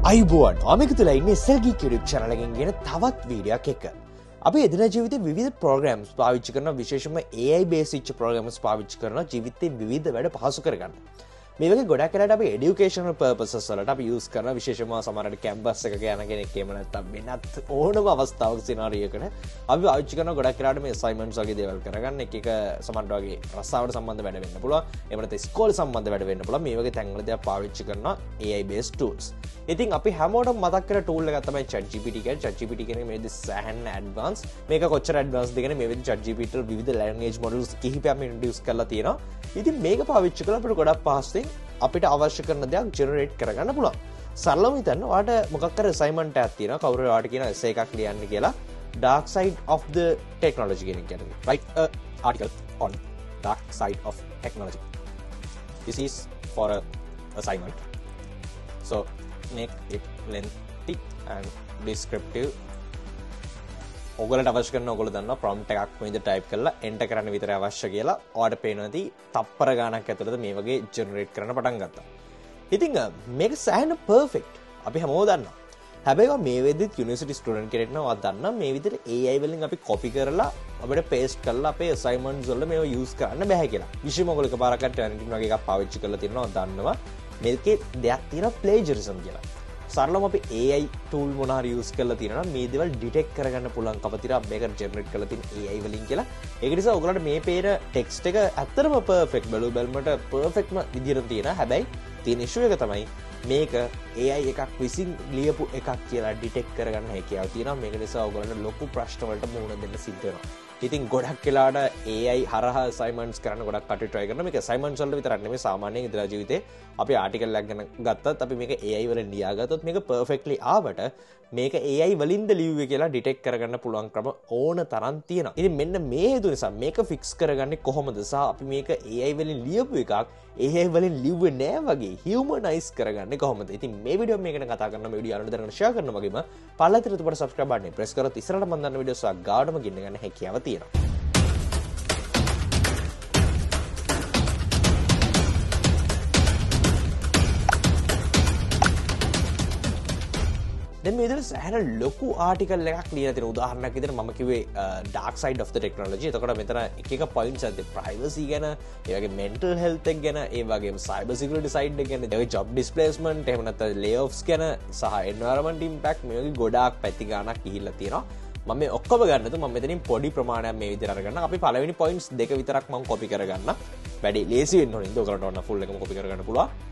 අයිබෝන් ආමික තුලා ඉන්නේ SL Geek YouTube channel එකෙන් ගෙන තවත් වීඩියෝයක් එක්ක. අපි එදින ජීවිතේ විවිධ programs පාවිච්චි කරන විශේෂයෙන්ම AI based වෙච්ච programs පාවිච්චි කරන ජීවිතේ විවිධ වැඩ පහසු කරගන්න. මේ වගේ ගොඩක් වෙලාවට අපි educational purposes වලට අපි use කරන විශේෂයෙන්ම සමහරවිට campus එකක යන කෙනෙක් එහෙම නැත්නම් වෙනත් ඕනම අවස්ථාවක scenario එකක අපි පාවිච්චි කරන ගොඩක් වෙලාවට මේ assignments වගේ දේවල් කරගන්න එක සමහරවිට වගේ රස්සාවට සම්බන්ධ වැඩ වෙන්න පුළුවන්. එහෙම නැත්නම් ඉස්කෝලේ සම්බන්ධ වැඩ වෙන්න පුළුවන්. මේ වගේ තැන්වලදී අපි පාවිච්චි කරන AI based tools. ඉතින් අපි හැමෝටම මතක් කරන tool එකක් තමයි ChatGPT කියන්නේ. ChatGPT කියන්නේ මේ විදිහට සෑහෙන advanced. මේක කොච්චර advanced ද කියන්නේ මේ විදිහට ChatGPT වල විවිධ language models කිහිපයක් introduce කරලා තියෙනවා. ඉතින් මේක පාවිච්චි කරලා අපිට ගොඩක් පහසුවෙන් අපිට අවශ්‍ය කරන දේක් generate කරගන්න පුළුවන්. සරලවම හිතන්න ඔයාලට මොකක් හරි assignment එකක් තියෙනවා. කවුරු හරි ඔයාලට කියන essay එකක් ලියන්න කියලා. Dark side of the technology කියන එක කියන්නේ. Write a article on dark side of technology. This is for a assignment. So make it lengthy and descriptive. ඔයගොල්ලන්ට අවශ්‍ය කරන ඔයගොල්ලෝ දන්නවා prompt එකක් මේ විදිහට type කරලා enter කරන්න විතරයි අවශ්‍ය කියලා. ඔයාලට පේනවාදී තප්පර ගාණක් ඇතුළත මේ වගේ generate කරන්න පටන් ගත්තා. ඉතින් මේක සෑහෙන perfect. අපි හැමෝම දන්නවා. හැබැයි මේ වෙද්දිත් university student කෙනෙක් නම් ඔයා දන්නා මේ විදිහට AI වලින් අපි copy කරලා අපිට paste කරලා අපේ assignments වල මේව use කරන්න බෑ කියලා. විශේෂයෙන්ම ඔයගොල්ලෝ එකපාරක් Turnitin වගේ එකක් පාවිච්චි කරලා තියෙනවා දන්නවා. මේකේ දෙයක් තියෙනවා plagiarism කියලා. සරලවම අපි AI tool මොන හරි use කරලා තියෙනවා මේ දේවල් detect කරගන්න පුළුවන්කම තියෙනවා මේක generate කරලා තියෙන AI වලින් කියලා. ඒක නිසා ඔයගොල්ලන්ට මේ පේන text එක ඇත්තටම perfect බලමට perfectම විදිහට තියෙනවා. හැබැයි තියෙන issue එක තමයි මේක AI එකක් විසින් ලියපු එකක් කියලා detect කරගන්න හැකියාව තියෙනවා. මේක නිසා ඔයගොල්ලන්ට ලොකු ප්‍රශ්න වලට මුහුණ දෙන්න සිද්ධ වෙනවා. ඉතින් ගොඩක් වෙලාවට AI හරහා assignments කරන්න ගොඩක් කටි try කරනවා. මේක assignments වලට විතරක් නෙමෙයි සාමාන්‍යයෙන් ඉදලා ජීවිතේ අපි ආටිකල් එකක් ගැන ගත්තත් අපි මේක AI වලින් ලියාගත්තොත් මේක perfectly ආවට මේක AI වලින්ද ලියුවේ කියලා detect කරගන්න පුළුවන් ක්‍රම ඕන තරම් තියෙනවා. ඉතින් මෙන්න මේ හේතු නිසා මේක fix කරගන්නේ කොහොමද සහ අපි මේක AI වලින් ලියපු එකක් AI වලින් ලිව්වේ නෑ වගේ humanize කරගන්නේ කොහොමද? ඉතින් මේ වීඩියෝ මේක ගැන කතා කරනවා. මේ වීඩියෝ අනුව දැනගන්න share කරනවා වගේම පළලතර උඩට subscribe button එක press කරොත් ඉස්සරහට මම දාන වීඩියෝස් ගාඩම ගෙන්න ගන්න හැකියාව තියෙනවා. දැන් මේ විදිහට සෑහෙන ලොකු ආටිකල් එකක් ලියලා තියෙන උදාහරණයක් විදිහට මම කිව්වේ dark side of the technology. එතකොට මෙතන එක එක points ඇද්ද privacy ගැන, ඒ වගේ mental health එක ගැන, ඒ වගේම cyber security side එක ගැන, ඒ වගේ job displacement, එහෙම නැත්නම් layoffs ගැන සහ environment impact මේ වගේ ගොඩාක් පැති ගානක් ගිහිල්ලා තියෙනවා. මම මේ ඔක්කොම ගන්නද මම මෙතනින් පොඩි ප්‍රමාණයක් මේ විදිහට අරගන්න. අපි පළවෙනි points දෙක විතරක් මම copy කරගන්න. වැඩි ලේසි වෙන්න ඕනේ. ඒක ඔයගලන්ට ඕන full එකම copy කරගන්න පුළුවන්.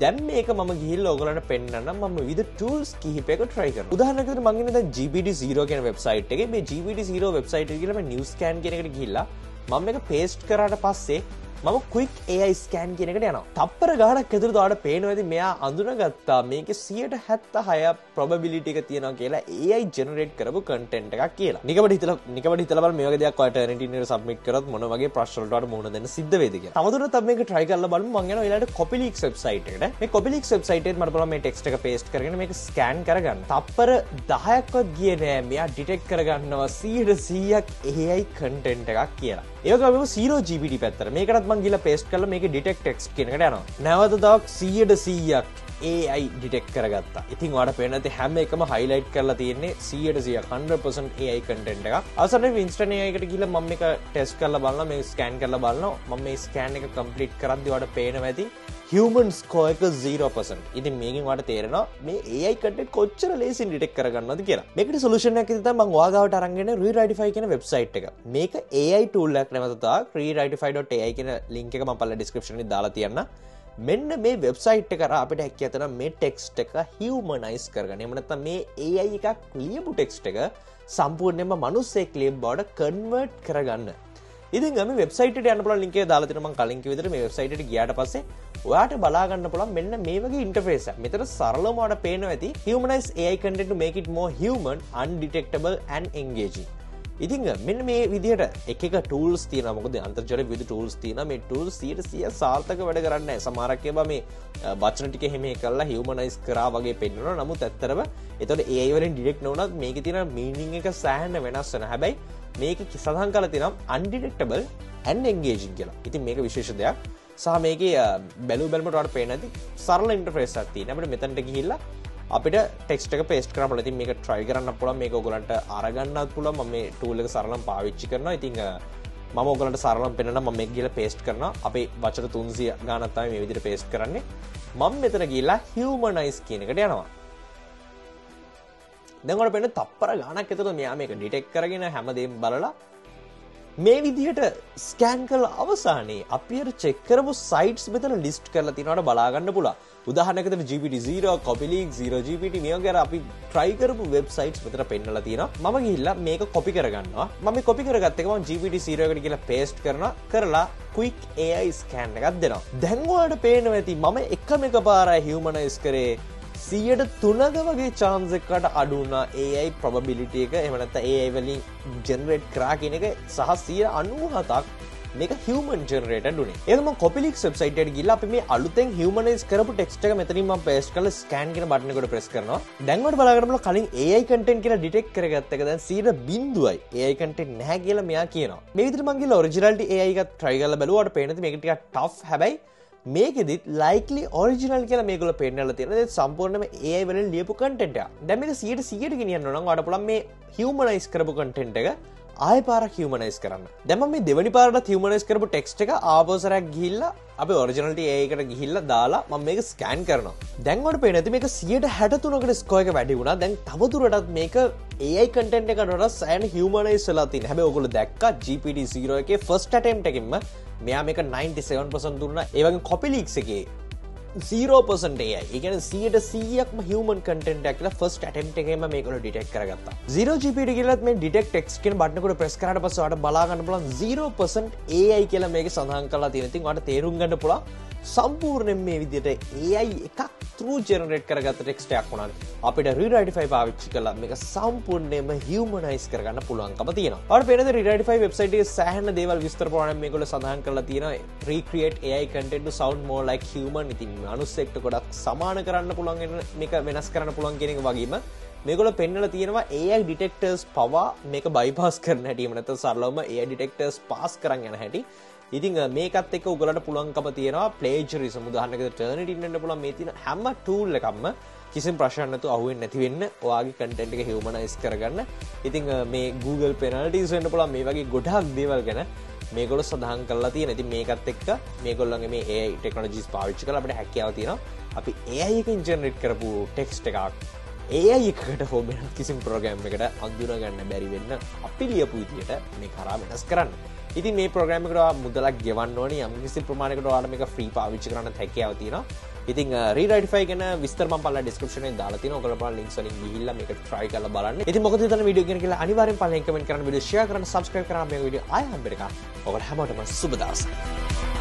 දැන් මේක මම ගිහිල්ලා ඔයගලන්ට පෙන්නන්න මම විවිධ tools කිහිපයක try කරනවා. උදාහරණයක් විදිහට මම ඉන්නේ දැන් GPT-0 කියන වෙබ්සයිට් එකේ. මේ GPT-0 වෙබ්සයිට් එකේ ගිහලා මම news scan කියන එකට ගිහිල්ලා මම මේක paste කරාට පස්සේ මම quick AI scan කියන එකට යනවා. තප්පර ගාණක් ඇතුළත ඔයාලට පේනවා ඉතින් මෙයා අඳුනගත්තා මේකේ 76% probability එක තියෙනවා කියලා AI generate කරපු content එකක් කියලා. නිකමට හිතලා බලන්න මේ වගේ දෙයක් ඔයාලට Turnitin එකට submit කරොත් මොන වගේ ප්‍රශ්න වලට ඔයාලට මුහුණ දෙන්න සිද්ධ වෙයිද කියලා. තවදුරටත් අපි මේක try කරලා බලමු. මම යනවා ඊළඟට CopyLeaks website එකට. මේ CopyLeaks website එකේ මට පුළුවන් මේ text එක paste කරගෙන මේක scan කරගන්න. තප්පර 10ක්වත් ගියේ නෑ මෙයා detect කරගන්නවා 100%ක් AI content එකක් කියලා. ඒක අපි zero GPT පැත්තට මේකටත් මම ගිහලා paste කරලා මේකේ detect text කියන එකට යනවා. නැවත තවක් 100%ක් AI detect කරගත්තා. ඉතින් ඔයාලට පේන නැති හැම එකම highlight කරලා තියෙන්නේ 100% 100% AI content එකක්. අවසානයේ instant AI එකට ගිහලා මම මේක test කරලා බලනවා මේ scan කරලා බලනවා. මම මේ scan එක complete කරද්දී ඔයාලට පේනවා ඇති human score එක 0%. ඉතින් මේකෙන් ඔයාලට තේරෙනවා මේ AI content කොච්චර ලේසියෙන් detect කරගන්නවද කියලා. මේකට solution එකක් ඉතින් මම ඔයාගාවට අරන් ගෙන Rewritify කියන website එක. මේක AI tool එකක් නැවත තව rewritify.ai කියන link එක මම පල්ල description එකේ දාලා තියන්න. මෙන්න මේ website එක කරා අපිට හැකියාව තියෙනවා මේ text එක humanize කරගන්න. එහෙම නැත්නම් මේ AI එකක් ලියපු text එක සම්පූර්ණයෙන්ම මිනිස්සෙක් ලියපු බවට convert කරගන්න. ඉතින් මේ වෙබ්සයිට් එකට යන්න පුළුවන් link එක දාලා තියෙනවා මම කලින් කිව්ව විදිහට මේ වෙබ්සයිට් එකට ගියාට පස්සේ ඔයාට බලා ගන්න පුළුවන් මෙන්න මේ වගේ ඉන්ටර්ෆේස් එකක්. මෙතන සරලවම ඔයාලට පේනවා ඇති humanize AI content to make it more human, undetectable and engaging. ඉතින් මෙන්න මේ විදිහට එක tools තියෙනවා. මොකද අන්තර්ජාලයේ විවිධ tools තියෙනවා. මේ tools 100% සාර්ථක වැඩ කරන්නේ නැහැ. සමහරක් ඒවා මේ වචන ටික එහෙම කරලා humanize කරා වගේ පෙන්නනවා. නමුත් ඇත්තටම ඒතකොට AI වලින් direct නොවුනත් මේකේ තියෙන meaning එක සෑහෙන වෙනස් වෙනවා. හැබැයි මේක සඳහන් කරලා තියෙනවා undetectable and engaging කියලා. ඉතින් මේක විශේෂ දෙයක්. සහ මේකේ බැලුවමට ඔයාලට පේන ඇති සරල ඉන්ටර්ෆේස් එකක් තියෙනවා. අපිට මෙතනට ගිහිල්ලා අපිට ටෙක්ස්ට් එක පේස්ට් කරන්න පුළුවන්. ඉතින් මේක try කරන්න පුළුවන්. මේක ඔයගලන්ට අරගන්නත් පුළුවන්. මම මේ tool එක සරලව පාවිච්චි කරනවා. ඉතින් මම ඔයගලන්ට සරලව පෙන්නනවා. මම මේක ගිහලා පේස්ට් කරනවා. අපේ වචන 300 ගානක් තමයි මේ විදිහට පේස්ට් කරන්නේ. මම මෙතන ගිහලා humanize කියන එකට යනවා. දැන් ඔයාලට පෙන්න තප්පර ගානක් ඇතුළත මෙයා මේක ඩිටෙක්ට් කරගෙන හැමදේම බලලා මේ විදිහට ස්කෑන් කරලා අවසානයේ අපි අර චෙක් කරපු සයිට්ස් මෙතන ලිස්ට් කරලා තියෙනවට බලා ගන්න පුළුවන්. උදාහරණයකට GPT-0, CopyLeak, 0GPT මේ වගේ අර අපි try කරපු වෙබ්සයිට්ස් මෙතන පෙන්නලා තියෙනවා. මම ගිහිල්ලා මේක copy කරගන්නවා. මම මේ copy කරගත්ත එක මම GPT-0 එකට ගිහිල්ලා paste කරනවා. කරලා quick AI scan එකක් දෙනවා. දැන් ඔයාලට පේනවා ඇති මම එකම එකපාරයි humanize කරේ 103ක වගේ chance එකකට අඩු වුණා AI probability එක. එහෙම නැත්නම් AI වලින් generate කරා කියන එක සහ 97ක් මේක human generated උනේ. ඒක මම CopyLeak website එකට ගිහලා අපි මේ අලුතෙන් humanize කරපු text එක මෙතනින් මම paste කරලා scan කියන බටන් එකට press කරනවා. දැන් ඔයාලට බලා ගන්න පුළුවන් කලින් AI content කියලා detect කරගත්ත එක දැන් 0.0යි. AI content නැහැ කියලා මෙයා කියනවා. මේ විදිහට මම ගිහලා originality AI එකත් try කරලා බැලුවාට පේනද මේක ටිකක් tough. හැබැයි මේකෙදිත් likely original කියලා මේගොල්ලෝ පෙන්නලා තියෙනවා. ඒක සම්පූර්ණයෙන්ම AI වලින් ලියපු content එක. දැන් මේක 100% ගෙනියන්න ඕන නම් ඔයාලට පුළුවන් මේ humanize කරපු content එක ආයෙ පාරක් humanize කරන්න. දැන් මම මේ දෙවෙනි පාරටත් humanize කරපු text එක ආපස්සරක් ගිහිල්ලා අපේ originality AI එකට ගිහිල්ලා දාලා මම මේක scan කරනවා. දැන් ඔයාලට පේන්නේ නැති මේක 163කට score එක වැඩි වුණා. දැන් තවදුරටත් මේක AI content එකට වඩා සෑහෙන humanize වෙලා තියෙනවා. හැබැයි ඔයගොල්ලෝ දැක්කා GPT-0 එකේ first attempt එකකින්ම මෙයා මේක 97% දුන්නා. ඒ වගේම CopyLeak එකේ 0% AI. ඒ කියන්නේ 100%ක්ම human content එකක් කියලා first attempt එකේම මේගොල්ලෝ detect කරගත්තා. 0GPT කියලාත් මේ detect text කියන බටන් එකට press කරාට පස්සේ ඔයාලට බලා ගන්න පුළුවන් 0% AI කියලා මේකේ සඳහන් කරලා තියෙන. ඉතින් ඔයාලට තේරුම් ගන්න පුළුවන් සම්පූර්ණයෙන් මේ විදිහට AI එකක් through generate කරගත්ත text එකක් වුණා. අපිට Rewritify පාවිච්චි කළා මේක සම්පූර්ණයෙන්ම humanize කරගන්න පුළුවන්කම තියෙනවා. ඔයාලට පේනද Rewritify website එකේ සෑහෙන දේවල් විස්තර ප්‍රමාණයක් මේගොල්ලෝ සඳහන් කරලා තියෙනවා. Recreate AI content to sound more like human. ඉතින් මනුස්සයෙක්ට ගොඩක් සමාන කරන්න පුළුවන් මේක වෙනස් කරන්න පුළුවන් කියන එක වගේම මේගොල්ලෝ පෙන්නලා තියෙනවා AI detectors පවා මේක bypass කරන හැටි. එහෙම නැත්නම් සරලවම AI detectors pass කරන් යන හැටි. ඉතින් මේකත් එක්ක උගලට පුළුවන්කම තියෙනවා plagiarism උදාහරණයකට Turnitin වෙන්න පුළුවන්. මේ තියෙන හැම tool එකක්ම කිසිම ප්‍රශ්නයක් නැතුව අහුවෙන්නේ නැති වෙන්න ඔයාගේ content එක humanize කරගන්න. ඉතින් මේ Google penalties වෙන්න පුළුවන්. මේ වගේ ගොඩාක් දේවල් ගැන මේගොල්ලෝ සඳහන් කරලා තියෙනවා. ඉතින් මේකත් එක්ක මේගොල්ලන්ගේ මේ AI technologies පාවිච්චි කරලා අපිට හැකියාව තියෙනවා. අපි AI එකෙන් generate කරපු text එකක් AI එකකට හෝ වෙනත් කිසිම program එකකට අඳුන ගන්න බැරි වෙන්න අපි ලියපු විදියට මේ කරා වෙනස් කරන්න. ඉතින් මේ ප්‍රෝග්‍රෑම් එකට මුදලක් ගෙවන්න ඕනේ. යම් කිසි ප්‍රමාණයකට ඔයාලා මේක ෆ්‍රී පාවිච්චි කරන්න හැකියාව තියෙනවා. ඉතින් Rewritify ගැන විස්තර මම පල්ලා description එකේ දාලා තියෙනවා. ඔයගොල්ලෝ බලන්න links වලින් ගිහිල්ලා මේක try කරලා බලන්න. ඉතින් මොකද හිතන වීඩියෝ ගැන කියලා අනිවාර්යෙන් පල්ලෙන් comment කරන්න, වීඩියෝ share කරන්න, subscribe කරන්න, මේ වීඩියෝ ආයෙ හම්බෙන්න. ඔයගොල්ලෝ හැමෝටම සුබ දවසක්.